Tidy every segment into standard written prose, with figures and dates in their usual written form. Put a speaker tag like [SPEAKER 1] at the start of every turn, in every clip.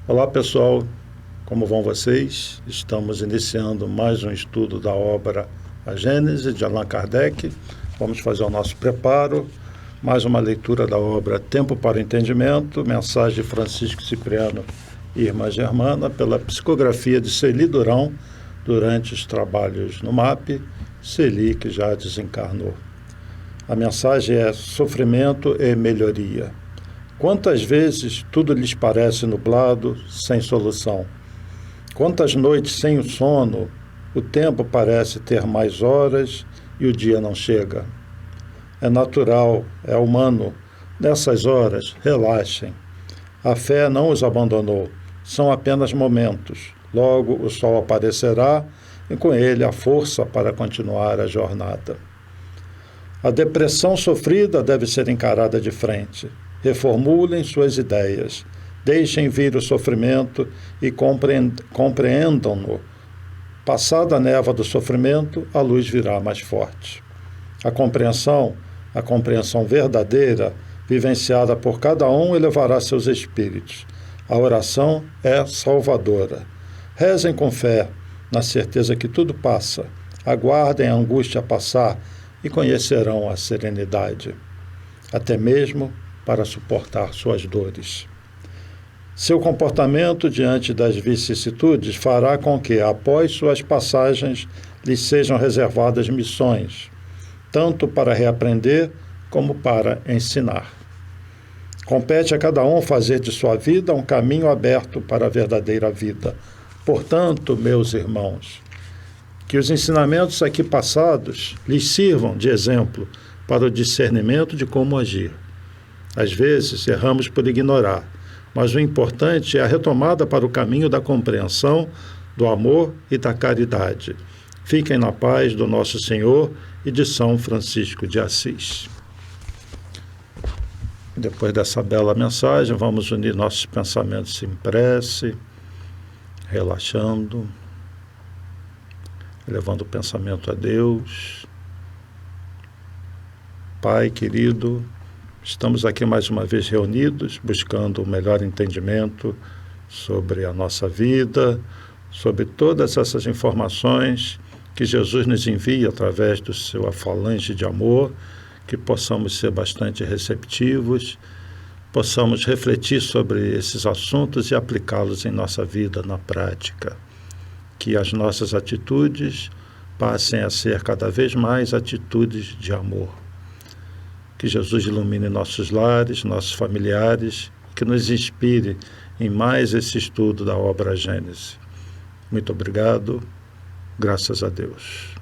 [SPEAKER 1] Olá pessoal, como vão vocês? Estamos iniciando mais um estudo da obra A Gênese, de Allan Kardec. Vamos fazer o nosso preparo, mais uma leitura da obra Tempo para o Entendimento, mensagem de Francisco Cipriano e Irmã Germana, pela psicografia de Celi Durão, durante os trabalhos no MAP, Celi que já desencarnou. A mensagem é sofrimento e melhoria. Quantas vezes tudo lhes parece nublado, sem solução? Quantas noites sem o sono, o tempo parece ter mais horas e o dia não chega? É natural, é humano. Nessas horas, relaxem. A fé não os abandonou, são apenas momentos. Logo o sol aparecerá e com ele a força para continuar a jornada. A depressão sofrida deve ser encarada de frente. Reformulem suas ideias, deixem vir o sofrimento e compreendam-no. Passada a névoa do sofrimento, a luz virá mais forte. A compreensão verdadeira, vivenciada por cada um, elevará seus espíritos. A oração é salvadora. Rezem com fé, na certeza que tudo passa. Aguardem a angústia passar e conhecerão a serenidade. Até mesmo para suportar suas dores. Seu comportamento diante das vicissitudes fará com que, após suas passagens, lhes sejam reservadas missões, tanto para reaprender como para ensinar. Compete a cada um fazer de sua vida um caminho aberto para a verdadeira vida. Portanto, meus irmãos, que os ensinamentos aqui passados lhes sirvam de exemplo para o discernimento de como agir. Às vezes, erramos por ignorar, mas o importante é a retomada para o caminho da compreensão, do amor e da caridade. Fiquem na paz do nosso Senhor e de São Francisco de Assis. Depois dessa bela mensagem, vamos unir nossos pensamentos em prece, relaxando, levando o pensamento a Deus. Pai querido, estamos aqui mais uma vez reunidos, buscando o melhor entendimento sobre a nossa vida, sobre todas essas informações que Jesus nos envia através do seu falange de amor, que possamos ser bastante receptivos, possamos refletir sobre esses assuntos e aplicá-los em nossa vida, na prática. Que as nossas atitudes passem a ser cada vez mais atitudes de amor. Que Jesus ilumine nossos lares, nossos familiares, que nos inspire em mais esse estudo da obra Gênese. Muito obrigado, graças a Deus.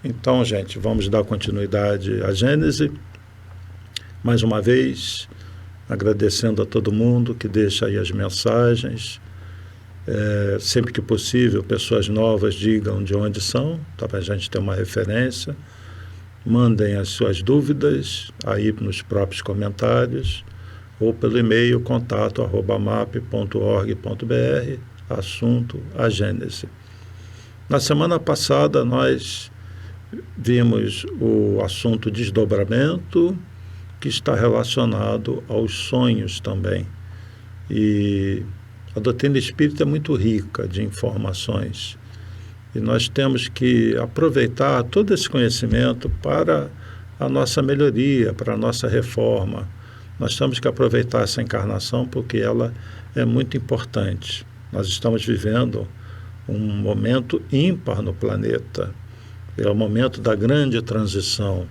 [SPEAKER 1] Então, gente, vamos dar continuidade à Gênese. Mais uma vez, agradecendo a todo mundo que deixa aí as mensagens. Sempre que possível, pessoas novas digam de onde são, para a gente ter uma referência. Mandem as suas dúvidas aí nos próprios comentários ou pelo e-mail contato@map.org.br, assunto a Gênese. Na semana passada nós vimos o assunto desdobramento, que está relacionado aos sonhos também. E a doutrina espírita é muito rica de informações. E nós temos que aproveitar todo esse conhecimento para a nossa melhoria, para a nossa reforma. Nós temos que aproveitar essa encarnação porque ela é muito importante. Nós estamos vivendo um momento ímpar no planeta. É o momento da grande transição,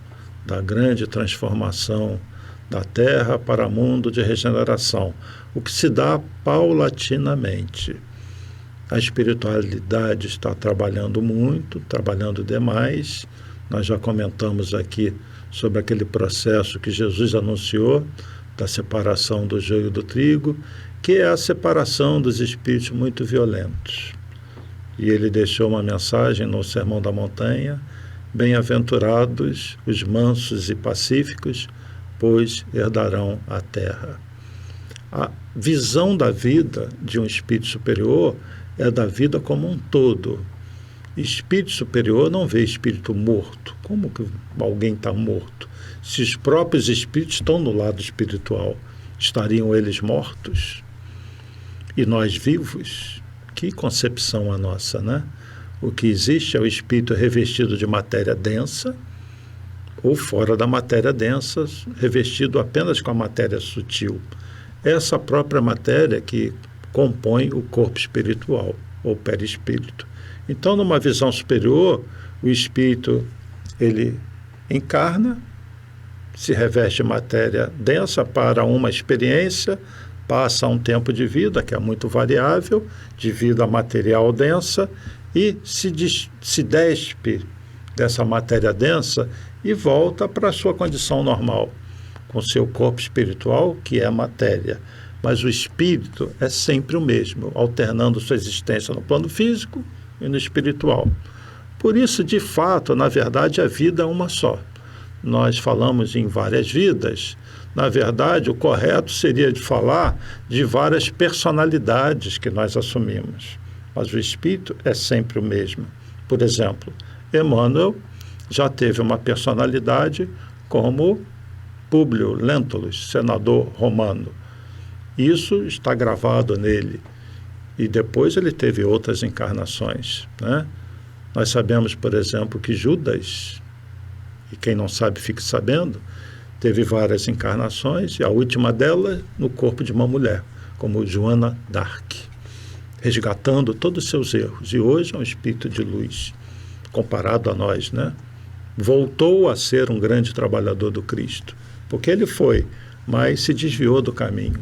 [SPEAKER 1] da grande transformação da Terra para mundo de regeneração, o que se dá paulatinamente. A espiritualidade está trabalhando muito, trabalhando demais. Nós já comentamos aqui sobre aquele processo que Jesus anunciou, da separação do joio do trigo, que é a separação dos espíritos muito violentos. E ele deixou uma mensagem no Sermão da Montanha: bem-aventurados os mansos e pacíficos, pois herdarão a terra. A visão da vida de um espírito superior é da vida como um todo. Espírito superior não vê espírito morto. Como que alguém está morto? Se os próprios espíritos estão no lado espiritual, estariam eles mortos? e nós vivos, que concepção a nossa, né? O que existe é o espírito revestido de matéria densa, ou fora da matéria densa, revestido apenas com a matéria sutil. Essa própria matéria que compõe o corpo espiritual, ou perispírito. Então, numa visão superior, o espírito, ele encarna, se reveste de matéria densa para uma experiência, passa um tempo de vida, que é muito variável, de vida material densa, e se despe dessa matéria densa e volta para a sua condição normal, com seu corpo espiritual, que é matéria. Mas o espírito é sempre o mesmo, alternando sua existência no plano físico e no espiritual. Por isso, de fato, na verdade, a vida é uma só. Nós falamos em várias vidas. Na verdade, o correto seria de falar de várias personalidades que nós assumimos. Mas o espírito é sempre o mesmo. Por exemplo, Emmanuel já teve uma personalidade como Públio Lentulus, senador romano. Isso está gravado nele. E depois ele teve outras encarnações, né? Nós sabemos, por exemplo, que Judas, e quem não sabe fique sabendo, teve várias encarnações, e a última delas no corpo de uma mulher, como Joana d'Arc, resgatando todos os seus erros. E hoje é um espírito de luz, comparado a nós, né? Voltou a ser um grande trabalhador do Cristo, porque ele foi, mas se desviou do caminho.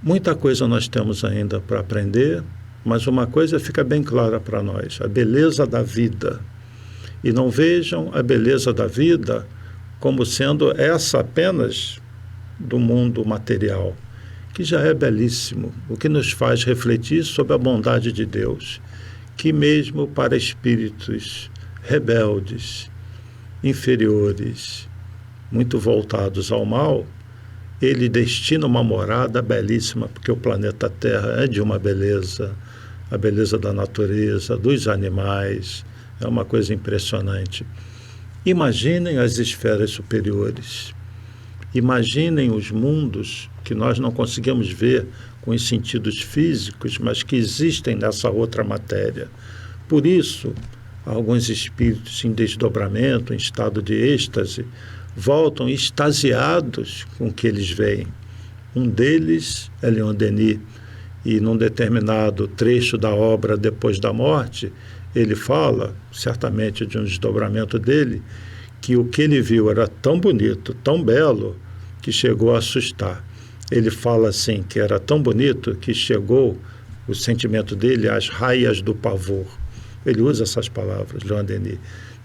[SPEAKER 1] Muita coisa nós temos ainda para aprender, mas uma coisa fica bem clara para nós: a beleza da vida. E não vejam a beleza da vida como sendo essa apenas do mundo material, que já é belíssimo, o que nos faz refletir sobre a bondade de Deus, que mesmo para espíritos rebeldes, inferiores, muito voltados ao mal, ele destina uma morada belíssima, porque o planeta Terra é de uma beleza, a beleza da natureza, dos animais, é uma coisa impressionante. Imaginem as esferas superiores, imaginem os mundos que nós não conseguimos ver com os sentidos físicos, mas que existem nessa outra matéria. Por isso, alguns espíritos em desdobramento, em estado de êxtase, voltam extasiados com o que eles veem. Um deles é Leon Denis, e num determinado trecho da obra Depois da Morte, ele fala, certamente de um desdobramento dele, que o que ele viu era tão bonito, tão belo, que chegou a assustar. Ele fala assim, que era tão bonito que chegou o sentimento dele às raias do pavor. Ele usa essas palavras, Leon Denis,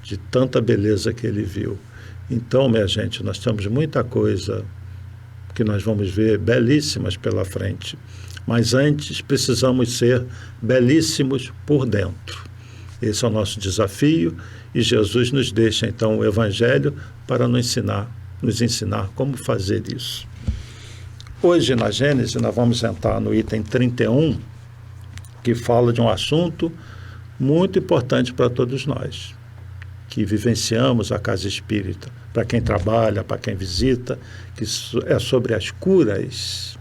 [SPEAKER 1] de tanta beleza que ele viu. Então, minha gente, nós temos muita coisa que nós vamos ver belíssimas pela frente. Mas antes precisamos ser belíssimos por dentro. Esse é o nosso desafio e Jesus nos deixa então o Evangelho para nos ensinar como fazer isso. Hoje na Gênesis nós vamos entrar no item 31, que fala de um assunto muito importante para todos nós, que vivenciamos a casa espírita, para quem trabalha, para quem visita, que é sobre as curas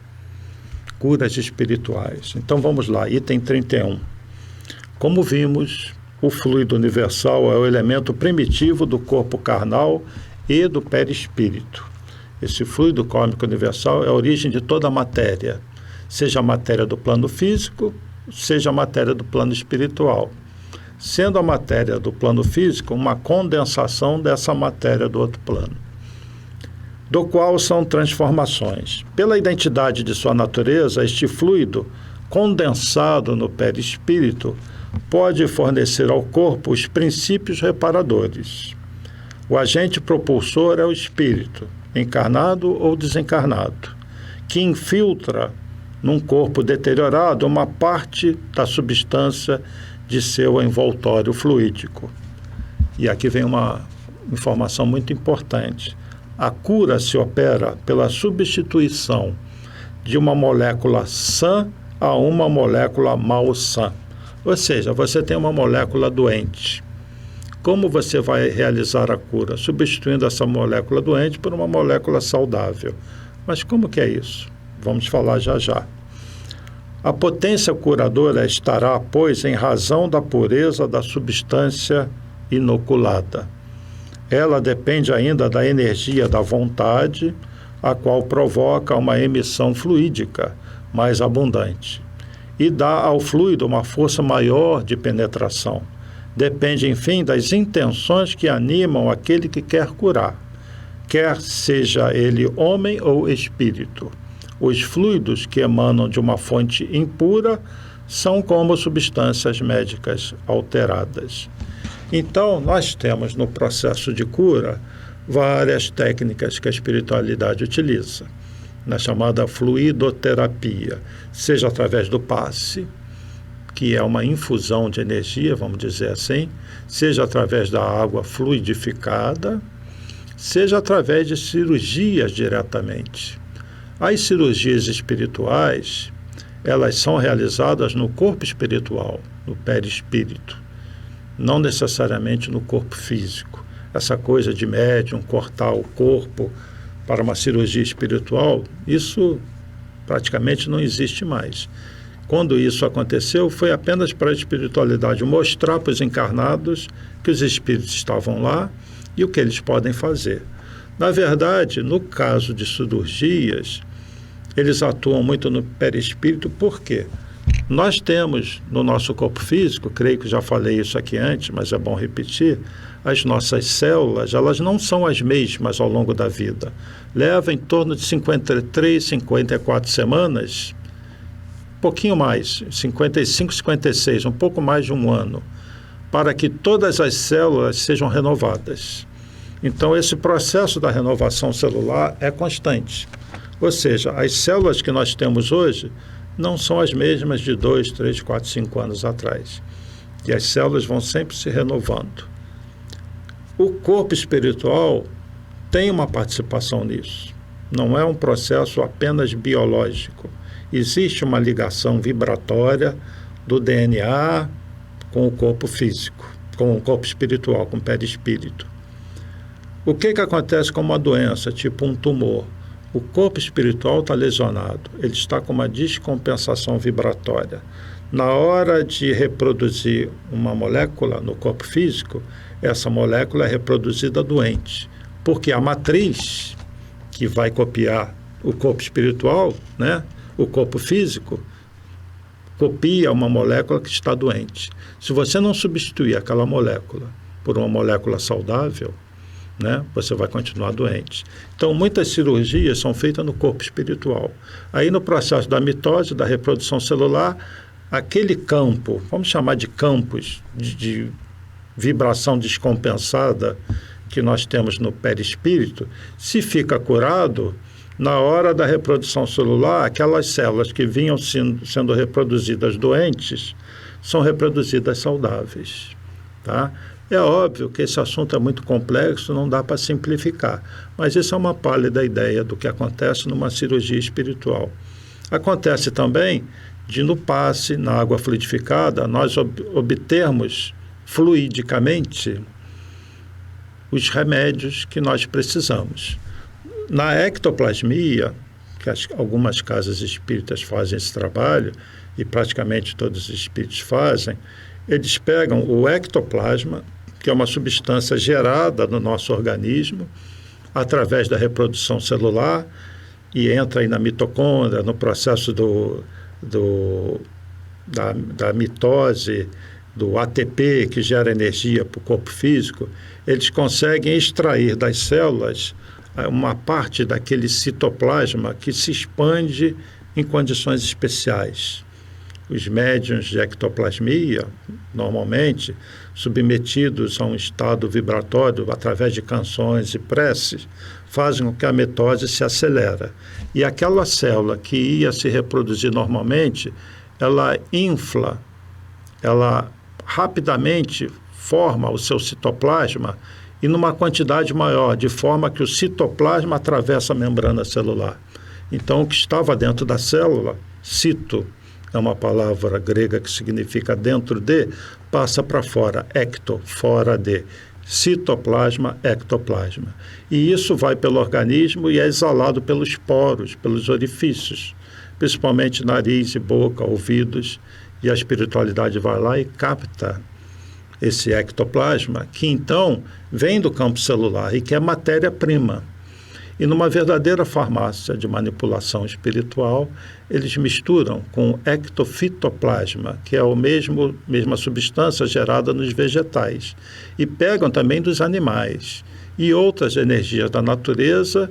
[SPEAKER 1] espirituais. Então vamos lá, item 31. Como vimos, o fluido universal é o elemento primitivo do corpo carnal e do perispírito. Esse fluido cósmico universal é a origem de toda a matéria, seja a matéria do plano físico, seja a matéria do plano espiritual, sendo a matéria do plano físico uma condensação dessa matéria do outro plano, do qual são transformações. Pela identidade de sua natureza, este fluido, condensado no perispírito, pode fornecer ao corpo os princípios reparadores. O agente propulsor é o espírito, encarnado ou desencarnado, que infiltra num corpo deteriorado uma parte da substância de seu envoltório fluídico. E aqui vem uma informação muito importante. A cura se opera pela substituição de uma molécula sã a uma molécula malsã. Ou seja, você tem uma molécula doente. Como você vai realizar a cura? Substituindo essa molécula doente por uma molécula saudável. Mas como que é isso? Vamos falar já já. A potência curadora estará, pois, em razão da pureza da substância inoculada. Ela depende ainda da energia da vontade, a qual provoca uma emissão fluídica mais abundante e dá ao fluido uma força maior de penetração. Depende, enfim, das intenções que animam aquele que quer curar, quer seja ele homem ou espírito. Os fluidos que emanam de uma fonte impura são como substâncias médicas alteradas. Então, nós temos no processo de cura várias técnicas que a espiritualidade utiliza, na chamada fluidoterapia, seja através do passe, que é uma infusão de energia, vamos dizer assim, seja através da água fluidificada, seja através de cirurgias diretamente. As cirurgias espirituais, elas são realizadas no corpo espiritual, no perispírito, não necessariamente no corpo físico. Essa coisa de médium cortar o corpo para uma cirurgia espiritual, isso praticamente não existe mais. Quando isso aconteceu, foi apenas para a espiritualidade mostrar para os encarnados que os espíritos estavam lá e o que eles podem fazer. Na verdade, no caso de cirurgias, eles atuam muito no perispírito, por quê? Nós temos no nosso corpo físico, creio que já falei isso aqui antes, mas é bom repetir, as nossas células, elas não são as mesmas ao longo da vida. Leva em torno de 53, 54 semanas, um pouquinho mais, 55, 56, um pouco mais de um ano, para que todas as células sejam renovadas. Então, esse processo da renovação celular é constante. Ou seja, as células que nós temos hoje não são as mesmas de 2, 3, 4, 5 anos atrás. E as células vão sempre se renovando. O corpo espiritual tem uma participação nisso. Não é um processo apenas biológico. Existe uma ligação vibratória do DNA com o corpo físico, com o corpo espiritual, com o perispírito. O que acontece com uma doença, tipo um tumor? O corpo espiritual está lesionado, ele está com uma descompensação vibratória. Na hora de reproduzir uma molécula no corpo físico, essa molécula é reproduzida doente, porque a matriz que vai copiar o corpo espiritual, né, o corpo físico, copia uma molécula que está doente. Se você não substituir aquela molécula por uma molécula saudável, né, você vai continuar doente. Então, muitas cirurgias são feitas no corpo espiritual. Aí, no processo da mitose, da reprodução celular, aquele campo, vamos chamar de campos de vibração descompensada que nós temos no perispírito, se fica curado, na hora da reprodução celular, aquelas células que vinham sendo reproduzidas doentes, são reproduzidas saudáveis, tá? É óbvio que esse assunto é muito complexo, não dá para simplificar, mas isso é uma pálida ideia do que acontece numa cirurgia espiritual. Acontece também de, no passe, na água fluidificada, nós obtermos fluidicamente os remédios que nós precisamos. Na ectoplasmia, que algumas casas espíritas fazem esse trabalho, e praticamente todos os espíritos fazem, eles pegam o ectoplasma, que é uma substância gerada no nosso organismo, através da reprodução celular, e entra aí na mitocôndria, no processo da mitose, do ATP, que gera energia para o corpo físico. Eles conseguem extrair das células uma parte daquele citoplasma que se expande em condições especiais. Os médiuns de ectoplasmia, normalmente, submetidos a um estado vibratório através de canções e preces, fazem com que a mitose se acelera. E aquela célula que ia se reproduzir normalmente, ela infla, ela rapidamente forma o seu citoplasma e numa quantidade maior, de forma que o citoplasma atravessa a membrana celular. Então, o que estava dentro da célula, cito, é uma palavra grega que significa dentro de, passa para fora, ecto, fora de. citoplasma, ectoplasma. E isso vai pelo organismo e é exalado pelos poros, pelos orifícios, principalmente nariz e boca, ouvidos, e a espiritualidade vai lá e capta esse ectoplasma, que então vem do campo celular e que é matéria-prima. E numa verdadeira farmácia de manipulação espiritual, eles misturam com ectofitoplasma, que é a mesma substância gerada nos vegetais, e pegam também dos animais e outras energias da natureza,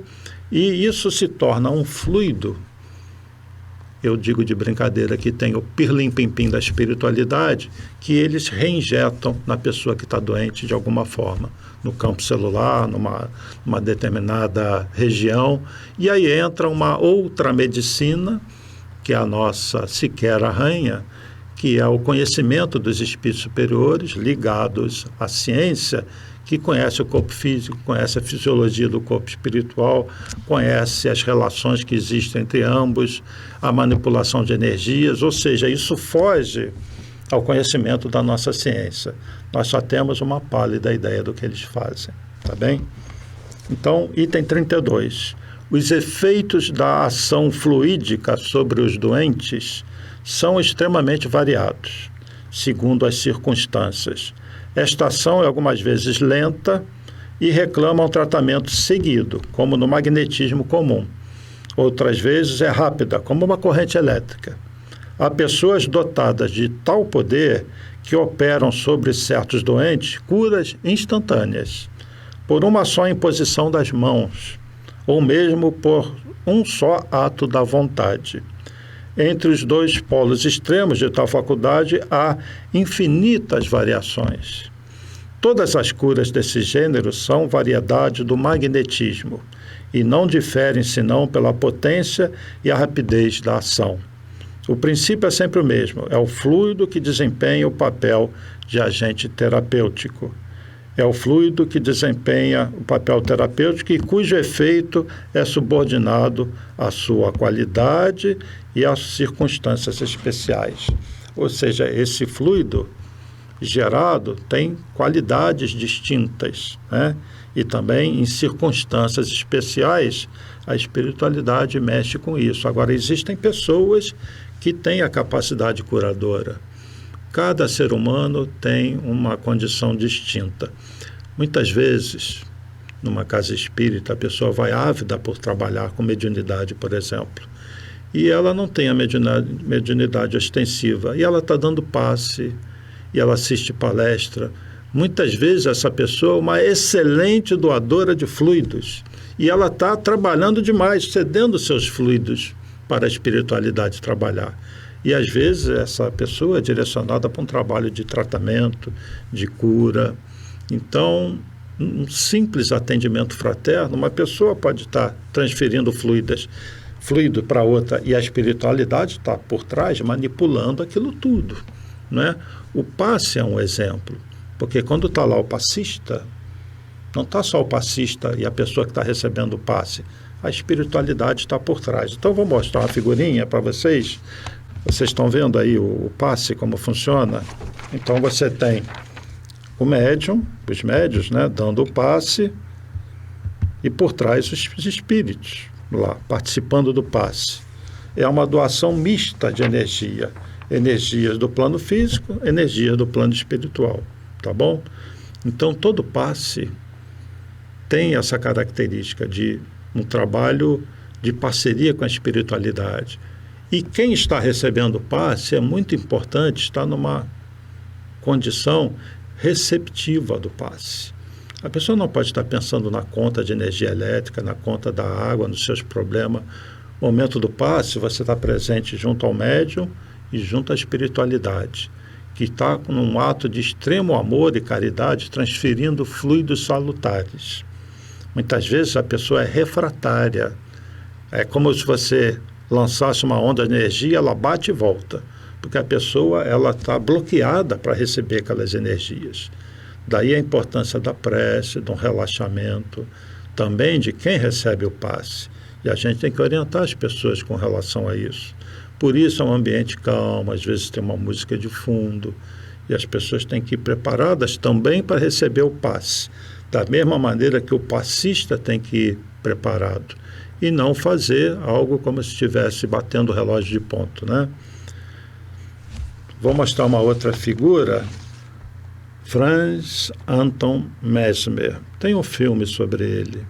[SPEAKER 1] e isso se torna um fluido. Eu digo de brincadeira que tem o pirlim-pim-pim da espiritualidade, que eles reinjetam na pessoa que está doente de alguma forma, no campo celular, numa determinada região. E aí entra uma outra medicina, que é a nossa sequer arranha, que é o conhecimento dos espíritos superiores ligados à ciência, que conhece o corpo físico, conhece a fisiologia do corpo espiritual, conhece as relações que existem entre ambos, a manipulação de energias, ou seja, isso foge ao conhecimento da nossa ciência. Nós só temos uma pálida ideia do que eles fazem, tá bem? Então, item 32. Os efeitos da ação fluídica sobre os doentes são extremamente variados, segundo as circunstâncias. Esta ação é algumas vezes lenta e reclama um tratamento seguido, como no magnetismo comum. Outras vezes é rápida, como uma corrente elétrica. Há pessoas dotadas de tal poder que operam sobre certos doentes curas instantâneas, por uma só imposição das mãos, ou mesmo por um só ato da vontade. Entre os dois polos extremos de tal faculdade há infinitas variações. Todas as curas desse gênero são variedade do magnetismo e não diferem senão pela potência e a rapidez da ação. O princípio é sempre o mesmo, é o fluido que desempenha o papel de agente terapêutico. É o fluido que desempenha o papel terapêutico e cujo efeito é subordinado à sua qualidade e às circunstâncias especiais. Ou seja, esse fluido gerado tem qualidades distintas, né? E também em circunstâncias especiais a espiritualidade mexe com isso. Agora, existem pessoas que têm a capacidade curadora. Cada ser humano tem uma condição distinta. Muitas vezes, numa casa espírita, a pessoa vai ávida por trabalhar com mediunidade, por exemplo, e ela não tem a mediunidade ostensiva, e ela está dando passe, e ela assiste palestra. Muitas vezes essa pessoa é uma excelente doadora de fluidos, e ela está trabalhando demais, cedendo seus fluidos para a espiritualidade trabalhar. E às vezes essa pessoa é direcionada para um trabalho de tratamento, de cura. Então, um simples atendimento fraterno, uma pessoa pode estar transferindo fluido para outra e a espiritualidade está por trás manipulando aquilo tudo, né? O passe é um exemplo, porque quando está lá o passista, não está só o passista e a pessoa que está recebendo o passe, a espiritualidade está por trás. Então, vou mostrar uma figurinha para vocês. Vocês estão vendo aí o passe, como funciona? Então, você tem o médium, os médios, né, dando o passe, e por trás os espíritos lá, participando do passe. É uma doação mista de energia. Energias do plano físico, energias do plano espiritual, tá bom? Então, todo passe tem essa característica de um trabalho de parceria com a espiritualidade. E quem está recebendo o passe é muito importante estar numa condição receptiva do passe. A pessoa não pode estar pensando na conta de energia elétrica, na conta da água, nos seus problemas. No momento do passe, você está presente junto ao médium e junto à espiritualidade, que está num ato de extremo amor e caridade, transferindo fluidos salutares. Muitas vezes a pessoa é refratária. É como se você lançasse uma onda de energia, ela bate e volta, porque a pessoa ela está bloqueada para receber aquelas energias. Daí a importância da prece, de um relaxamento, também de quem recebe o passe. E a gente tem que orientar as pessoas com relação a isso. Por isso é um ambiente calmo, às vezes tem uma música de fundo, E as pessoas têm que ir preparadas também para receber o passe, da mesma maneira que o passista tem que ir preparado, e não fazer algo como se estivesse batendo o relógio de ponto, né? Vou mostrar uma outra figura, Franz Anton Mesmer. Tem um filme sobre ele.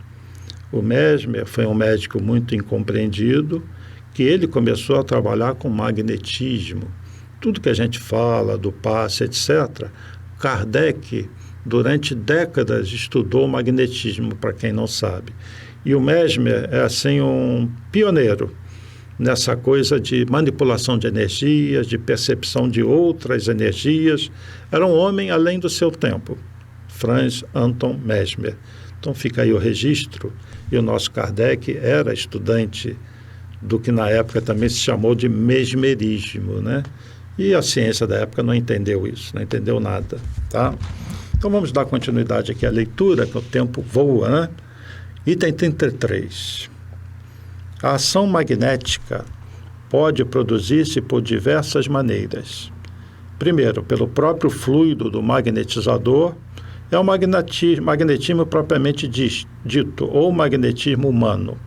[SPEAKER 1] O Mesmer foi um médico muito incompreendido, que ele começou a trabalhar com magnetismo. Tudo que a gente fala do passe, etc., Kardec, durante décadas, estudou magnetismo, para quem não sabe. E o Mesmer é, assim, um pioneiro nessa coisa de manipulação de energias, de percepção de outras energias. Era um homem além do seu tempo, Franz Anton Mesmer. Então fica aí o registro, e o nosso Kardec era estudante do que na época também se chamou de mesmerismo, né? E a ciência da época não entendeu isso, não entendeu nada, tá? Então vamos dar continuidade aqui à leitura, que o tempo voa, né? Item 33. A ação magnética pode produzir-se por diversas maneiras. Primeiro, pelo próprio fluido do magnetizador, é o magnetismo propriamente dito, ou magnetismo humano,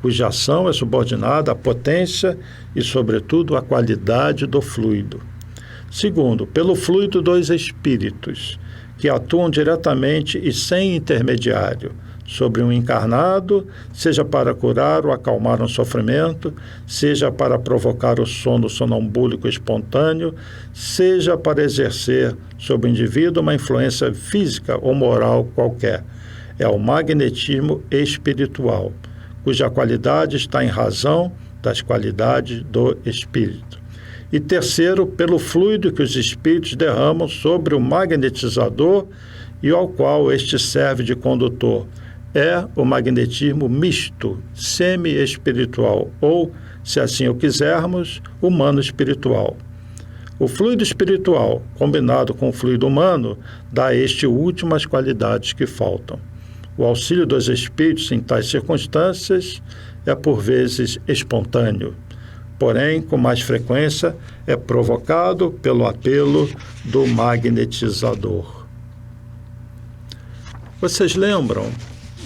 [SPEAKER 1] cuja ação é subordinada à potência e, sobretudo, à qualidade do fluido. Segundo, pelo fluido dos espíritos, que atuam diretamente e sem intermediário sobre um encarnado, seja para curar ou acalmar um sofrimento, seja para provocar o sono sonambúlico espontâneo, seja para exercer sobre o indivíduo uma influência física ou moral qualquer. É o magnetismo espiritual, cuja qualidade está em razão das qualidades do espírito. E terceiro, pelo fluido que os espíritos derramam sobre o magnetizador e ao qual este serve de condutor. É o magnetismo misto, semi-espiritual, ou, se assim o quisermos, humano-espiritual. O fluido espiritual, combinado com o fluido humano, dá a este último as qualidades que faltam. O auxílio dos espíritos em tais circunstâncias é por vezes espontâneo, porém, com mais frequência, é provocado pelo apelo do magnetizador. Vocês lembram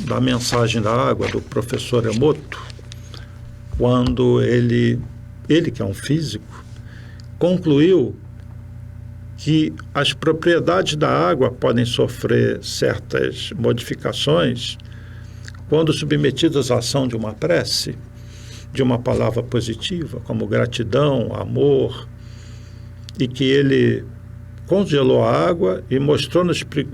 [SPEAKER 1] da mensagem da água do professor Emoto, quando ele que é um físico, concluiu que as propriedades da água podem sofrer certas modificações quando submetidas à ação de uma prece, de uma palavra positiva, como gratidão, amor, e que ele congelou a água e mostrou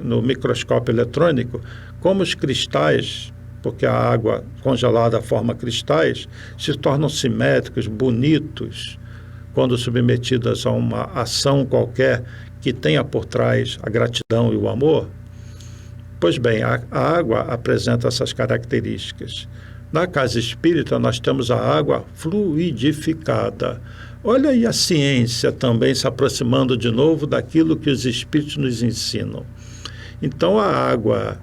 [SPEAKER 1] no microscópio eletrônico como os cristais, porque a água congelada forma cristais, se tornam simétricos, bonitos, quando submetidas a uma ação qualquer que tenha por trás a gratidão e o amor. Pois bem, a água apresenta essas características. Na casa espírita, nós temos a água fluidificada. Olha aí a ciência também se aproximando de novo daquilo que os espíritos nos ensinam. Então, a água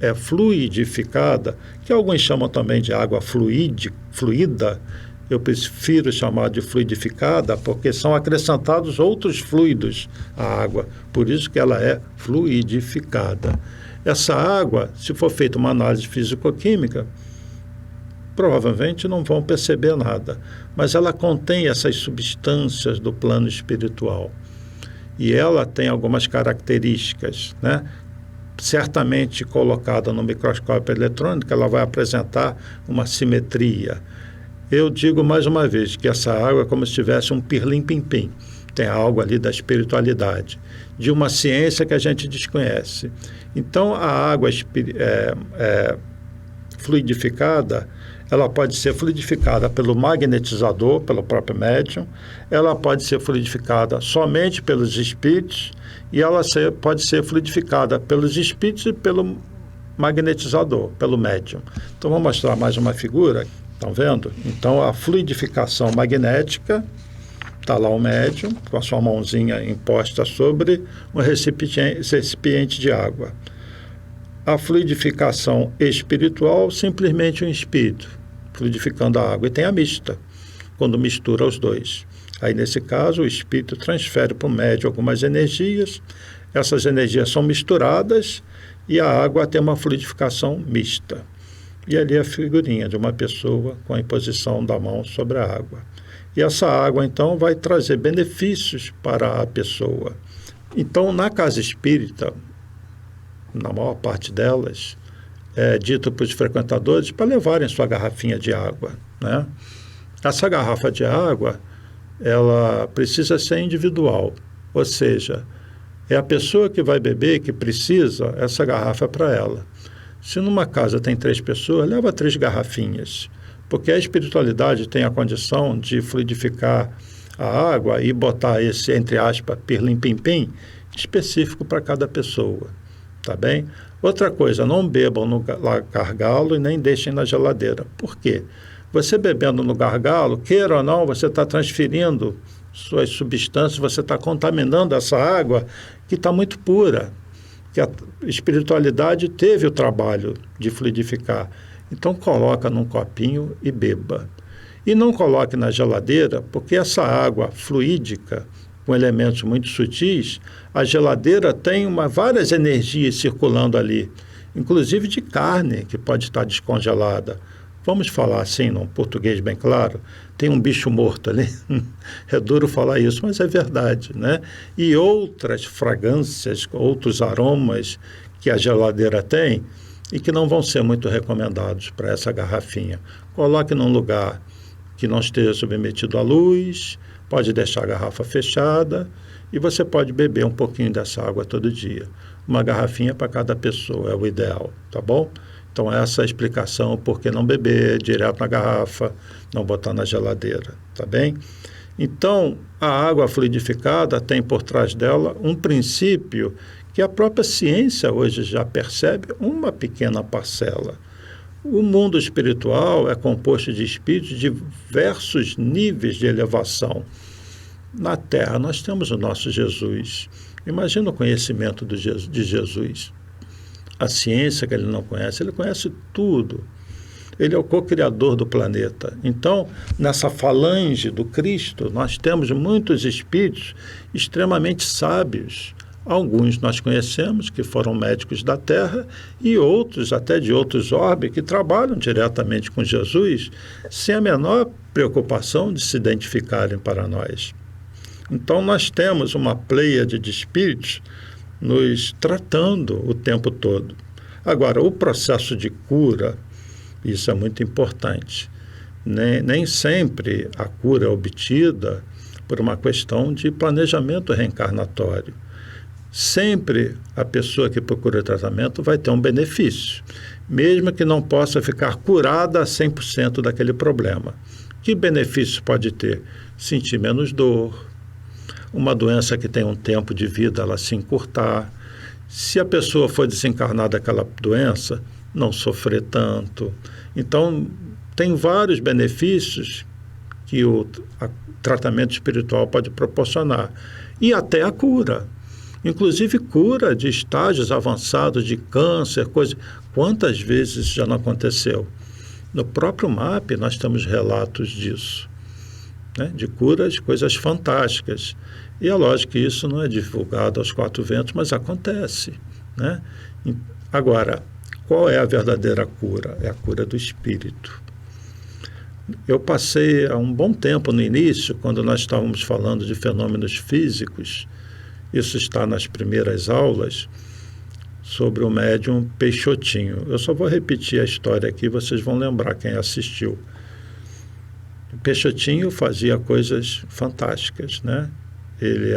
[SPEAKER 1] é fluidificada, que alguns chamam também de água fluida. Eu prefiro chamar de fluidificada porque são acrescentados outros fluidos à água, por isso que ela é fluidificada. Essa água, se for feita uma análise físico-química, provavelmente não vão perceber nada, mas ela contém essas substâncias do plano espiritual. E ela tem algumas características, né? Certamente colocada no microscópio eletrônico, ela vai apresentar uma simetria. Eu digo mais uma vez que essa água é como se tivesse um pirlim-pim-pim. Tem algo ali da espiritualidade, de uma ciência que a gente desconhece. Então, a água fluidificada, ela pode ser fluidificada pelo magnetizador, pelo próprio médium, ela pode ser fluidificada somente pelos espíritos, e ela pode ser fluidificada pelos espíritos e pelo magnetizador, pelo médium. Então, vou mostrar mais uma figura. Estão vendo? Então, a fluidificação magnética, está lá o médium, com a sua mãozinha imposta sobre um recipiente de água. A fluidificação espiritual, simplesmente um espírito fluidificando a água. E tem a mista, quando mistura os dois. Aí, nesse caso, o espírito transfere para o médium algumas energias, essas energias são misturadas e a água tem uma fluidificação mista. E ali a figurinha de uma pessoa com a imposição da mão sobre a água. E essa água, então, vai trazer benefícios para a pessoa. Então, na casa espírita, na maior parte delas, é dito para os frequentadores para levarem sua garrafinha de água, né? Essa garrafa de água, ela precisa ser individual, ou seja, é a pessoa que vai beber que precisa, essa garrafa é para ela. Se numa casa tem 3 pessoas, leva 3 garrafinhas, porque a espiritualidade tem a condição de fluidificar a água e botar esse, entre aspas, pirlim-pim-pim, específico para cada pessoa, tá bem? Outra coisa, não bebam no gargalo e nem deixem na geladeira. Por quê? Você bebendo no gargalo, queira ou não, você está transferindo suas substâncias, você está contaminando essa água que está muito pura, que a espiritualidade teve o trabalho de fluidificar. Então coloca num copinho e beba. E não coloque na geladeira, porque essa água fluídica, com elementos muito sutis, a geladeira tem várias energias circulando ali, inclusive de carne, que pode estar descongelada. Vamos falar assim, num português bem claro, tem um bicho morto ali. É duro falar isso, mas é verdade, né? E outras fragrâncias, outros aromas que a geladeira tem e que não vão ser muito recomendados para essa garrafinha. Coloque num lugar que não esteja submetido à luz, pode deixar a garrafa fechada e você pode beber um pouquinho dessa água todo dia. Uma garrafinha para cada pessoa é o ideal, tá bom? Então essa é a explicação por que não beber direto na garrafa, não botar na geladeira, tá bem? Então a água fluidificada tem por trás dela um princípio que a própria ciência hoje já percebe uma pequena parcela. O mundo espiritual é composto de espíritos de diversos níveis de elevação. Na Terra nós temos o nosso Jesus. Imagina o conhecimento de Jesus. A ciência que ele não conhece, ele conhece tudo. Ele é o co-criador do planeta. Então, nessa falange do Cristo, nós temos muitos espíritos extremamente sábios. Alguns nós conhecemos, que foram médicos da Terra, e outros, até de outros orbes, que trabalham diretamente com Jesus, sem a menor preocupação de se identificarem para nós. Então, nós temos uma pleiade de espíritos nos tratando o tempo todo. Agora, o processo de cura, isso é muito importante. Nem sempre a cura é obtida por uma questão de planejamento reencarnatório. Sempre a pessoa que procura tratamento vai ter um benefício, mesmo que não possa ficar curada a 100% daquele problema. Que benefício pode ter? Sentir menos dor, uma doença que tem um tempo de vida, ela se encurtar. Se a pessoa for desencarnar daquela doença, não sofrer tanto. Então, tem vários benefícios que o tratamento espiritual pode proporcionar. E até a cura. Inclusive cura de estágios avançados de câncer, coisa. Quantas vezes isso já não aconteceu? No próprio MAP nós temos relatos disso, né? De curas, coisas fantásticas. E é lógico que isso não é divulgado aos 4 ventos, mas acontece, né? Agora, qual é a verdadeira cura? É a cura do espírito. Eu passei há um bom tempo no início, quando nós estávamos falando de fenômenos físicos, isso está nas primeiras aulas, sobre o médium Peixotinho. Eu só vou repetir a história aqui, vocês vão lembrar quem assistiu. O Peixotinho fazia coisas fantásticas, né? Ele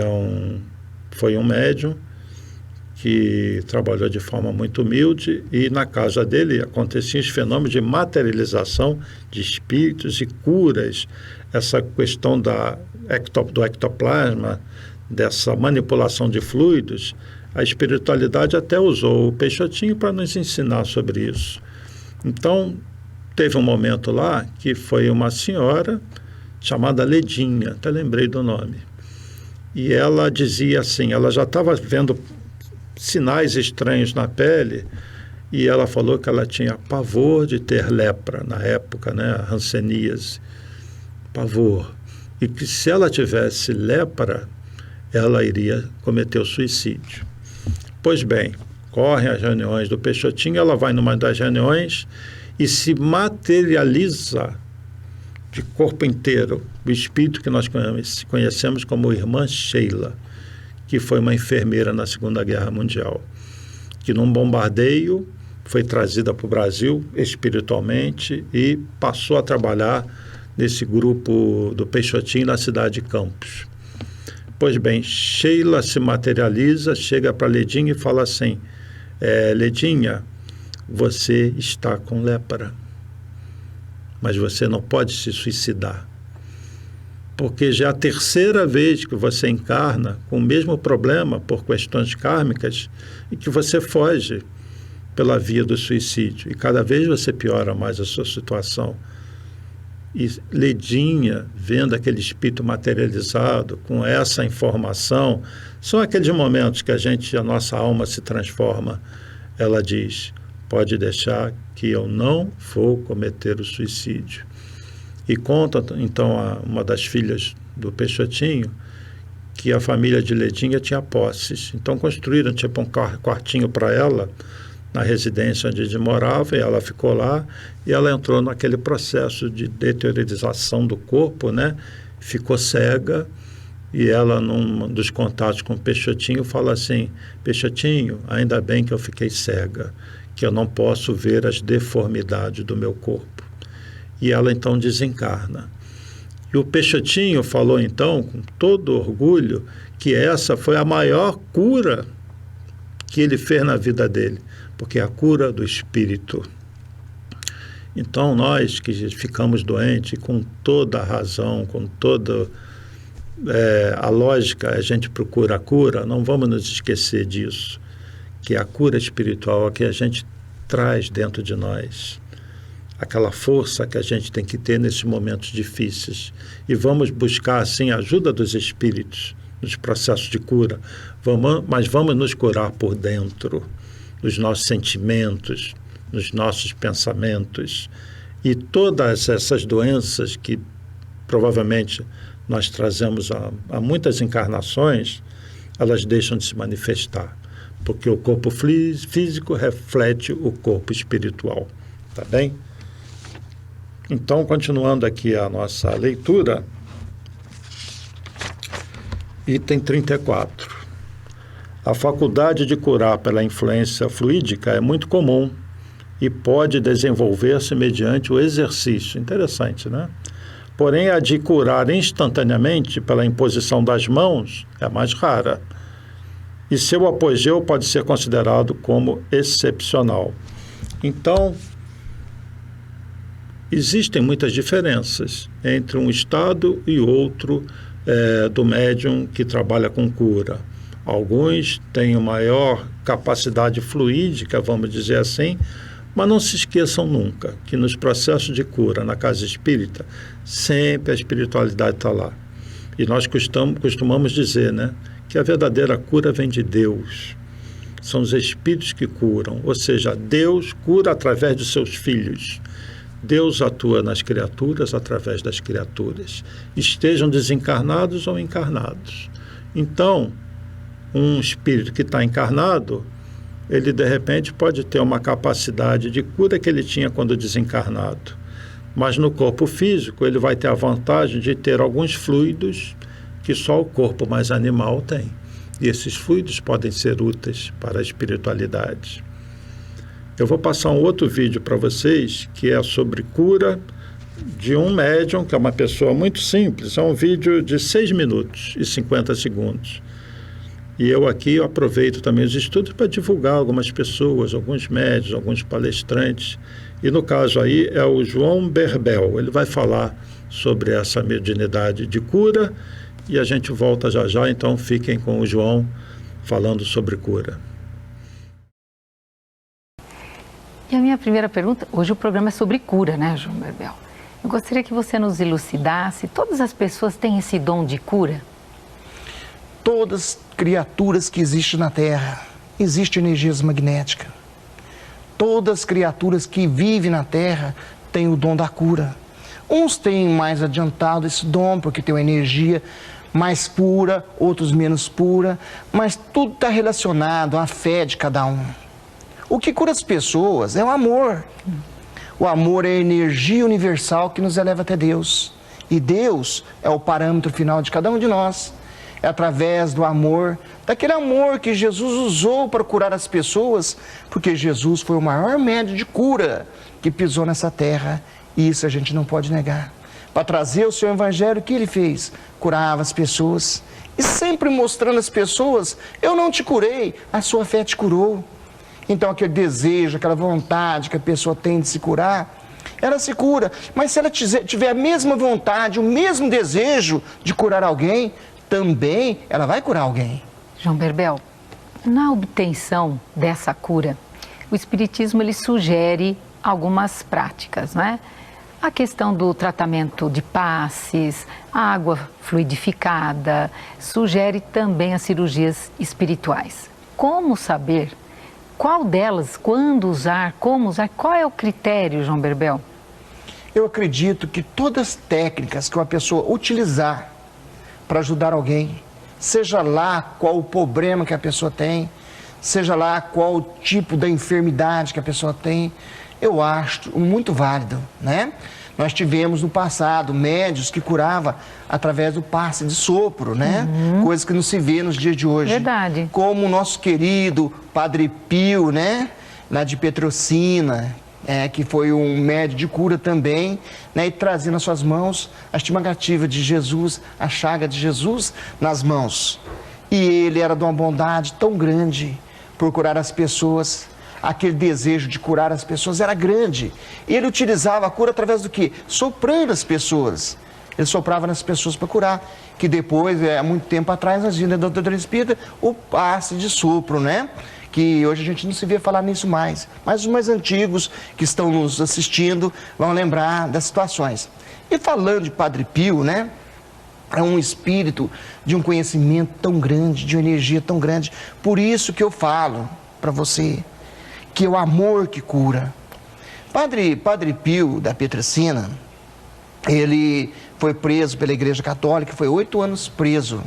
[SPEAKER 1] foi um médium que trabalhou de forma muito humilde e na casa dele aconteciam os fenômenos de materialização de espíritos e curas, essa questão do ectoplasma, dessa manipulação de fluidos. A espiritualidade até usou o Peixotinho para nos ensinar sobre isso. Então, teve um momento lá que foi uma senhora chamada Ledinha, até lembrei do nome. E ela dizia assim, ela já estava vendo sinais estranhos na pele e ela falou que ela tinha pavor de ter lepra na época, né, a hanseníase, pavor. e que se ela tivesse lepra, ela iria cometer o suicídio. Pois bem, correm as reuniões do Peixotinho, ela vai numa das reuniões e se materializa de corpo inteiro o espírito que nós conhecemos como Irmã Sheila, que foi uma enfermeira na Segunda Guerra Mundial, que num bombardeio foi trazida para o Brasil espiritualmente e passou a trabalhar nesse grupo do Peixotinho na cidade de Campos. Pois bem, Sheila se materializa, chega para Ledinha e fala assim, Ledinha, você está com lepra, mas você não pode se suicidar, porque já é a terceira vez que você encarna com o mesmo problema por questões kármicas e que você foge pela via do suicídio, e cada vez você piora mais a sua situação. E Ledinha, vendo aquele espírito materializado, com essa informação, são aqueles momentos que a nossa alma se transforma. Ela diz, pode deixar que eu não vou cometer o suicídio. E conta, então, uma das filhas do Peixotinho, que a família de Ledinha tinha posses. Então construíram tipo um quartinho para ela, na residência onde morava, e ela ficou lá, e ela entrou naquele processo de deteriorização do corpo, né? Ficou cega, e ela, num dos contatos com o Peixotinho, fala assim, Peixotinho, ainda bem que eu fiquei cega, que eu não posso ver as deformidades do meu corpo. E ela então desencarna. E o Peixotinho falou então, com todo orgulho, que essa foi a maior cura que ele fez na vida dele, porque é a cura do espírito. Então nós que ficamos doentes, com toda a razão, com toda a lógica, a gente procura a cura, não vamos nos esquecer disso, que a cura espiritual é que a gente traz dentro de nós, aquela força que a gente tem que ter nesses momentos difíceis, e vamos buscar assim a ajuda dos espíritos nos processos de cura, mas vamos nos curar por dentro, nos nossos sentimentos, nos nossos pensamentos, e todas essas doenças que provavelmente nós trazemos há muitas encarnações, elas deixam de se manifestar, porque o corpo físico reflete o corpo espiritual, tá bem? Então, continuando aqui a nossa leitura, item 34. A faculdade de curar pela influência fluídica é muito comum e pode desenvolver-se mediante o exercício. Interessante, né? Porém, a de curar instantaneamente pela imposição das mãos é mais rara. E seu apogeu pode ser considerado como excepcional. Então, existem muitas diferenças entre um estado e outro do médium que trabalha com cura. Alguns têm maior capacidade fluídica, vamos dizer assim, mas não se esqueçam nunca que nos processos de cura na casa espírita, sempre a espiritualidade está lá. E nós costumamos dizer, né, que a verdadeira cura vem de Deus. São os espíritos que curam, ou seja, Deus cura através de seus filhos. Deus atua nas criaturas através das criaturas, estejam desencarnados ou encarnados. Então, um espírito que está encarnado, ele de repente pode ter uma capacidade de cura que ele tinha quando desencarnado. Mas no corpo físico ele vai ter a vantagem de ter alguns fluidos que só o corpo mais animal tem. E esses fluidos podem ser úteis para a espiritualidade. Eu vou passar um outro vídeo para vocês, que é sobre cura de um médium, que é uma pessoa muito simples. É um vídeo de 6 minutos e 50 segundos. E eu aqui aproveito também os estudos para divulgar algumas pessoas, alguns médiuns, alguns palestrantes. E no caso aí é o João Berbel. Ele vai falar sobre essa mediunidade de cura e a gente volta já já, então fiquem com o João falando sobre cura.
[SPEAKER 2] E a minha primeira pergunta, hoje o programa é sobre cura, né, João Berbel? Eu gostaria que você nos elucidasse, todas as pessoas têm esse dom de cura?
[SPEAKER 3] Todas as criaturas que existem na Terra, existe energias magnéticas. Todas as criaturas que vivem na Terra têm o dom da cura. Uns têm mais adiantado esse dom, porque tem uma energia mais pura, outros menos pura, mas tudo está relacionado à fé de cada um. O que cura as pessoas é o amor. O amor é a energia universal que nos eleva até Deus. E Deus é o parâmetro final de cada um de nós. É através do amor, daquele amor que Jesus usou para curar as pessoas, porque Jesus foi o maior médium de cura que pisou nessa terra. E isso a gente não pode negar. Para trazer o seu evangelho, o que ele fez? Curava as pessoas. E sempre mostrando às pessoas, eu não te curei, a sua fé te curou. Então aquele desejo, aquela vontade que a pessoa tem de se curar, ela se cura. Mas se ela tiver a mesma vontade, o mesmo desejo de curar alguém, também ela vai curar alguém.
[SPEAKER 2] João Berbel, na obtenção dessa cura, o Espiritismo ele sugere algumas práticas, não é? A questão do tratamento de passes, a água fluidificada, sugere também as cirurgias espirituais. Como saber qual delas, quando usar, como usar, qual é o critério, João Berbel?
[SPEAKER 3] Eu acredito que todas as técnicas que uma pessoa utilizar para ajudar alguém, seja lá qual o problema que a pessoa tem, seja lá qual o tipo da enfermidade que a pessoa tem, eu acho muito válido, né? Nós tivemos no passado médios que curavam através do passe de sopro, né? Coisa que não se vê nos dias de hoje.
[SPEAKER 2] Verdade.
[SPEAKER 3] Como o nosso querido Padre Pio, né? Lá de Petrocina, que foi um médium de cura também, né? E trazendo nas suas mãos a estimativa de Jesus, a chaga de Jesus nas mãos. E ele era de uma bondade tão grande por curar as pessoas. Aquele desejo de curar as pessoas era grande. Ele utilizava a cura através do quê? Soprando as pessoas. Ele soprava nas pessoas para curar. Que depois, há muito tempo atrás, nós vimos na doutrina espírita o passe de sopro, né? Que hoje a gente não se vê falar nisso mais. Mas os mais antigos que estão nos assistindo vão lembrar das situações. E falando de Padre Pio, né? É um espírito de um conhecimento tão grande, de uma energia tão grande. Por isso que eu falo para você que é o amor que cura. Padre Pio da Petrocina, ele foi preso pela Igreja Católica, foi 8 anos preso.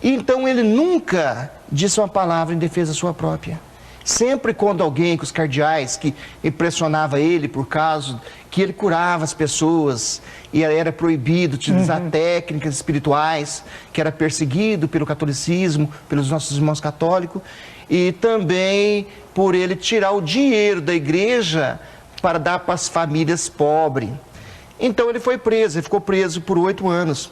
[SPEAKER 3] E então ele nunca disse uma palavra em defesa sua própria. Sempre quando alguém, com os cardeais, que impressionava ele por causa que ele curava as pessoas e era proibido utilizar técnicas espirituais, que era perseguido pelo catolicismo, pelos nossos irmãos católicos, e também por ele tirar o dinheiro da igreja para dar para as famílias pobres. Então ele foi preso, ele ficou preso por 8 anos.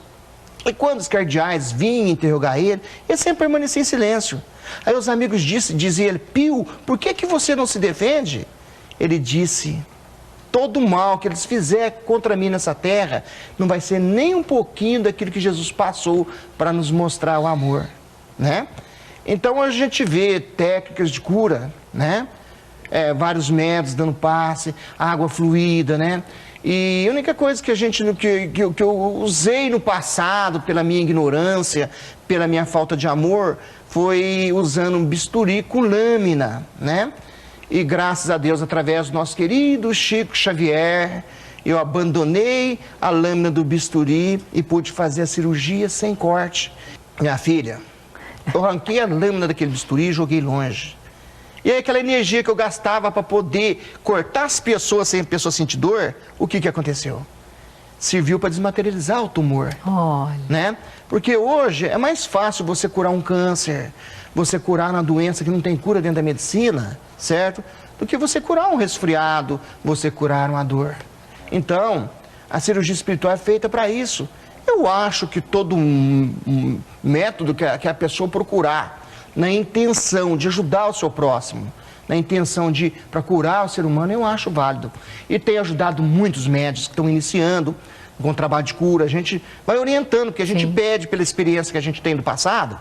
[SPEAKER 3] E quando os cardeais vinham interrogar ele sempre permanecia em silêncio. Aí os amigos diziam ele, Pio, por que você não se defende? Ele disse, todo o mal que eles fizerem contra mim nessa terra não vai ser nem um pouquinho daquilo que Jesus passou para nos mostrar o amor, né? Então a gente vê técnicas de cura, né? Vários métodos dando passe, água fluida, né? E a única coisa que que eu usei no passado, pela minha ignorância, pela minha falta de amor, foi usando um bisturi com lâmina, né? E graças a Deus, através do nosso querido Chico Xavier, eu abandonei a lâmina do bisturi e pude fazer a cirurgia sem corte. Minha filha, eu arranquei a lâmina daquele bisturi e joguei longe. E aí aquela energia que eu gastava para poder cortar as pessoas sem a pessoa sentir dor, o que aconteceu? Serviu para desmaterializar o tumor.
[SPEAKER 2] Olha.
[SPEAKER 3] Né? Porque hoje é mais fácil você curar um câncer, você curar uma doença que não tem cura dentro da medicina, certo? Do que você curar um resfriado, você curar uma dor. Então, a cirurgia espiritual é feita para isso. Eu acho que todo um método que a pessoa procurar, na intenção de ajudar o seu próximo, na intenção de para curar o ser humano, eu acho válido. E tem ajudado muitos médicos que estão iniciando com o trabalho de cura. A gente vai orientando, porque a gente pede pela experiência que a gente tem do passado,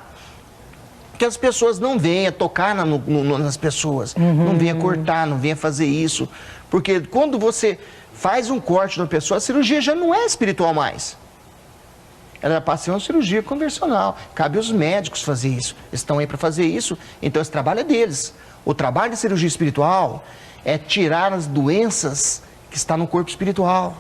[SPEAKER 3] que as pessoas não venham tocar nas pessoas, não venham cortar, não venham fazer isso. Porque quando você faz um corte na pessoa, a cirurgia já não é espiritual mais. Ela passa a ser uma cirurgia convencional. Cabe aos médicos fazer isso. Eles estão aí para fazer isso, então esse trabalho é deles. O trabalho de cirurgia espiritual é tirar as doenças que estão no corpo espiritual.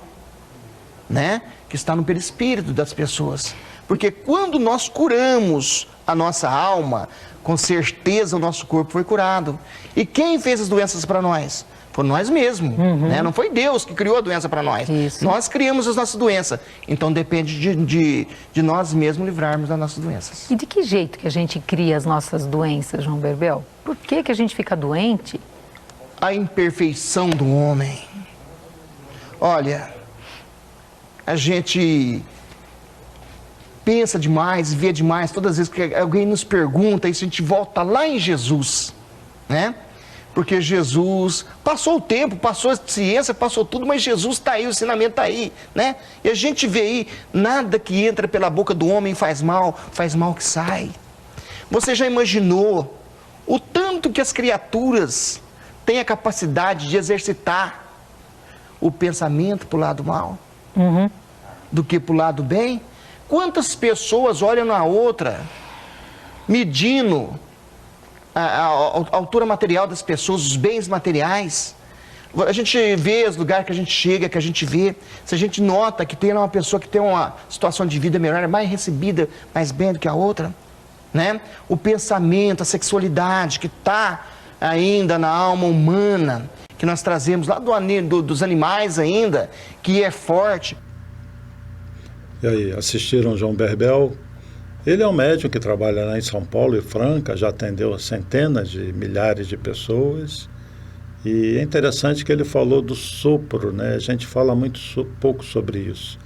[SPEAKER 3] né? Que está no perispírito das pessoas. Porque quando nós curamos a nossa alma, com certeza o nosso corpo foi curado. E quem fez as doenças para nós? Foi nós mesmos, né? Não foi Deus que criou a doença para nós.
[SPEAKER 2] Isso.
[SPEAKER 3] Nós criamos as nossas doenças. Então depende de nós mesmos livrarmos das nossas doenças.
[SPEAKER 2] E de que jeito que a gente cria as nossas doenças, João Berbel? Por que a gente fica doente?
[SPEAKER 3] A imperfeição do homem. Olha, a gente pensa demais, vê demais, todas as vezes que alguém nos pergunta, isso a gente volta lá em Jesus, né? Porque Jesus passou o tempo, passou a ciência, passou tudo, mas Jesus está aí, o ensinamento está aí, né? E a gente vê aí, nada que entra pela boca do homem faz mal que sai. Você já imaginou o tanto que as criaturas têm a capacidade de exercitar o pensamento para o lado mal, do que para o lado bem? Quantas pessoas olham na outra, medindo a altura material das pessoas, os bens materiais? A gente vê os lugares que a gente chega, que a gente vê, se a gente nota que tem uma pessoa que tem uma situação de vida melhor, é mais recebida, mais bem do que a outra, né? O pensamento, a sexualidade que está ainda na alma humana, que nós trazemos lá dos animais ainda, que é forte.
[SPEAKER 1] E aí, assistiram João Berbel? Ele é um médium que trabalha lá em São Paulo e Franca, já atendeu centenas de milhares de pessoas. E é interessante que ele falou do sopro, né? A gente fala pouco sobre isso.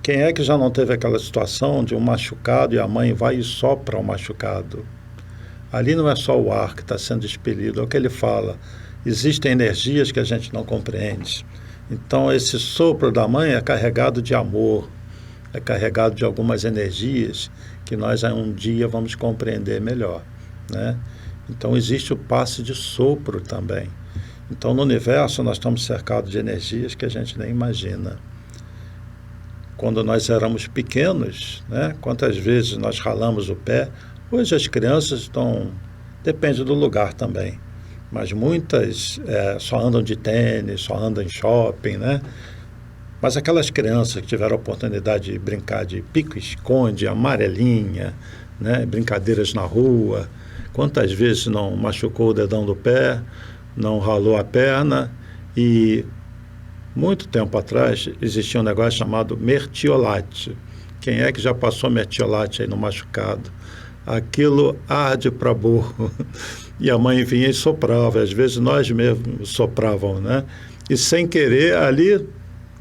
[SPEAKER 1] Quem é que já não teve aquela situação de um machucado e a mãe vai e sopra o machucado? Ali não é só o ar que está sendo expelido, é o que ele fala. Existem energias que a gente não compreende. Então esse sopro da mãe é carregado de amor, é carregado de algumas energias que nós um dia vamos compreender melhor, né? Então existe o passe de sopro também. Então no universo nós estamos cercados de energias que a gente nem imagina. Quando nós éramos pequenos, né? Quantas vezes nós ralamos o pé? Hoje as crianças estão... Depende do lugar também. Mas muitas só andam de tênis, só andam em shopping, né? Mas aquelas crianças que tiveram a oportunidade de brincar de pico-esconde, amarelinha, né? Brincadeiras na rua, quantas vezes não machucou o dedão do pé, não ralou a perna? E muito tempo atrás existia um negócio chamado mertiolate. Quem é que já passou mertiolate aí no machucado? Aquilo arde para burro. E a mãe vinha e soprava, às vezes nós mesmos soprávamos, né? E sem querer ali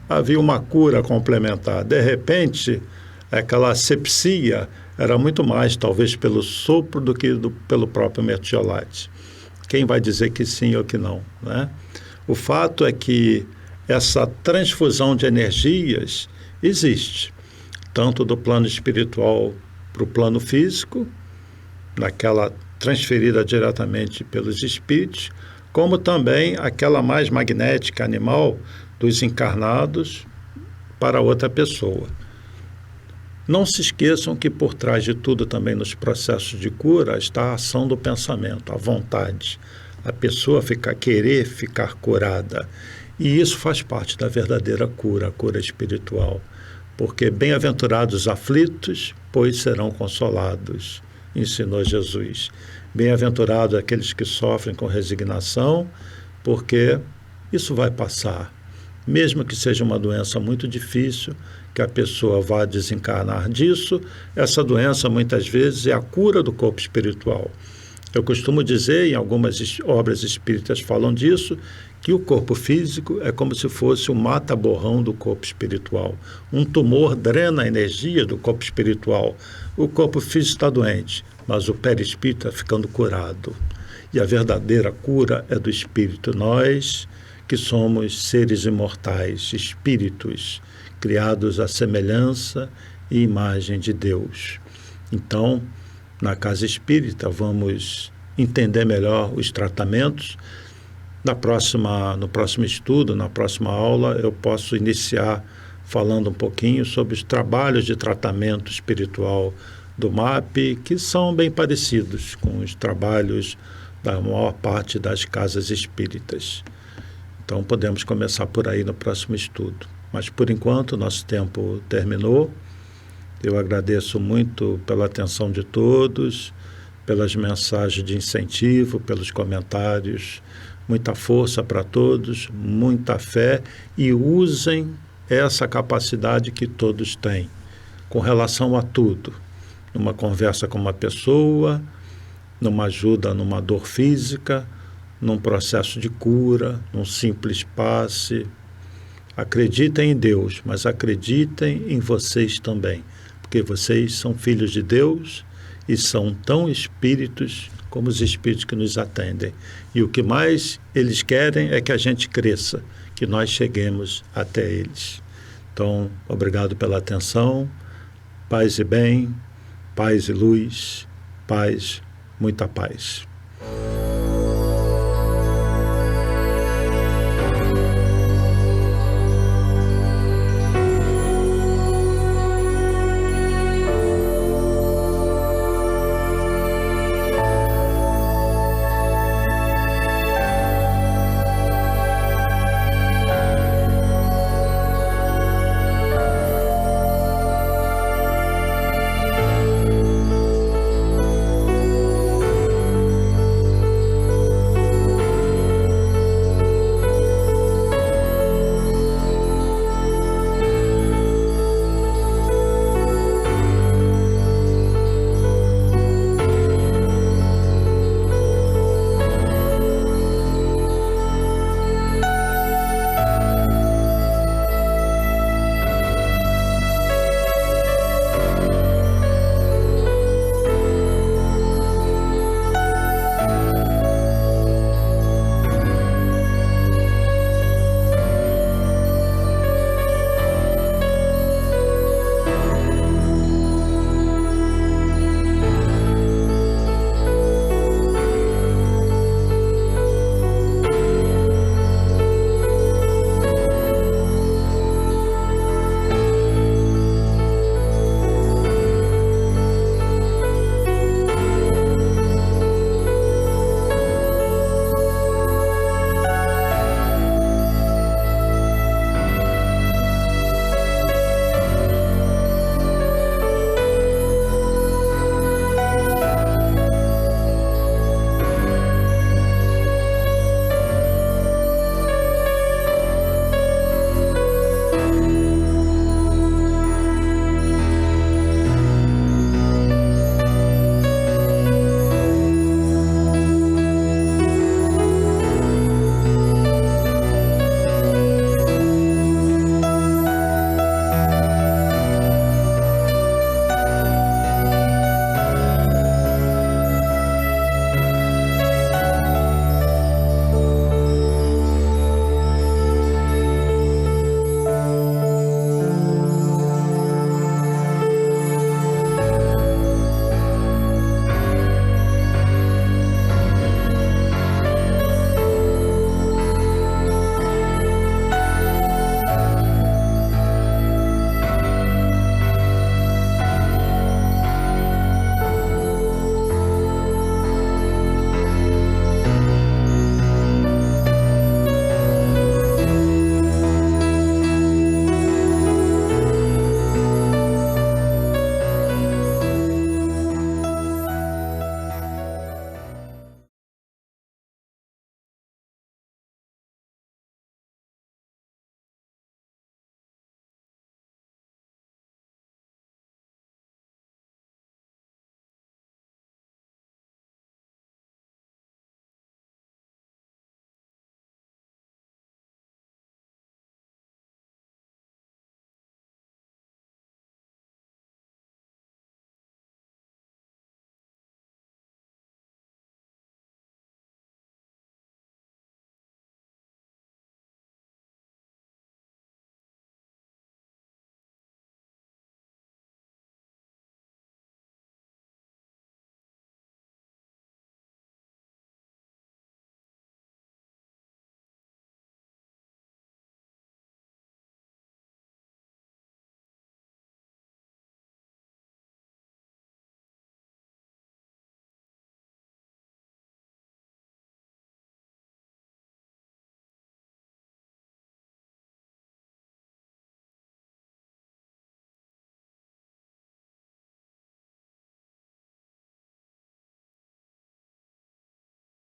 [SPEAKER 1] havia uma cura complementar. De repente, aquela asepsia era muito mais, talvez, pelo sopro do que pelo próprio mertiolate. Quem vai dizer que sim ou que não, né? O fato é que essa transfusão de energias existe, tanto do plano espiritual para o plano físico, naquela transferida diretamente pelos espíritos, como também aquela mais magnética animal dos encarnados para outra pessoa. Não se esqueçam que por trás de tudo também nos processos de cura está a ação do pensamento, a vontade, a pessoa querer ficar curada. E isso faz parte da verdadeira cura, a cura espiritual. Porque bem-aventurados os aflitos, pois serão consolados, ensinou Jesus. Bem-aventurados aqueles que sofrem com resignação, porque isso vai passar. Mesmo que seja uma doença muito difícil, que a pessoa vá desencarnar disso, essa doença muitas vezes é a cura do corpo espiritual. Eu costumo dizer, em algumas obras espíritas falam disso, que o corpo físico é como se fosse o mata-borrão do corpo espiritual. Um tumor drena a energia do corpo espiritual. O corpo físico está doente, mas o perispírito está ficando curado. E a verdadeira cura é do espírito. Nós, que somos seres imortais, espíritos, criados à semelhança e imagem de Deus. Então, na Casa Espírita, vamos entender melhor os tratamentos. No próximo estudo, na próxima aula, eu posso iniciar falando um pouquinho sobre os trabalhos de tratamento espiritual do MAP, que são bem parecidos com os trabalhos da maior parte das casas espíritas. Então, podemos começar por aí no próximo estudo. Mas, por enquanto, nosso tempo terminou. Eu agradeço muito pela atenção de todos, pelas mensagens de incentivo, pelos comentários. Muita força para todos, muita fé, e usem essa capacidade que todos têm com relação a tudo. Numa conversa com uma pessoa, numa ajuda numa dor física, num processo de cura, num simples passe. Acreditem em Deus, mas acreditem em vocês também, porque vocês são filhos de Deus e são tão espíritos como os espíritos que nos atendem. E o que mais eles querem é que a gente cresça, que nós cheguemos até eles. Então, obrigado pela atenção. Paz e bem, paz e luz, paz, muita paz.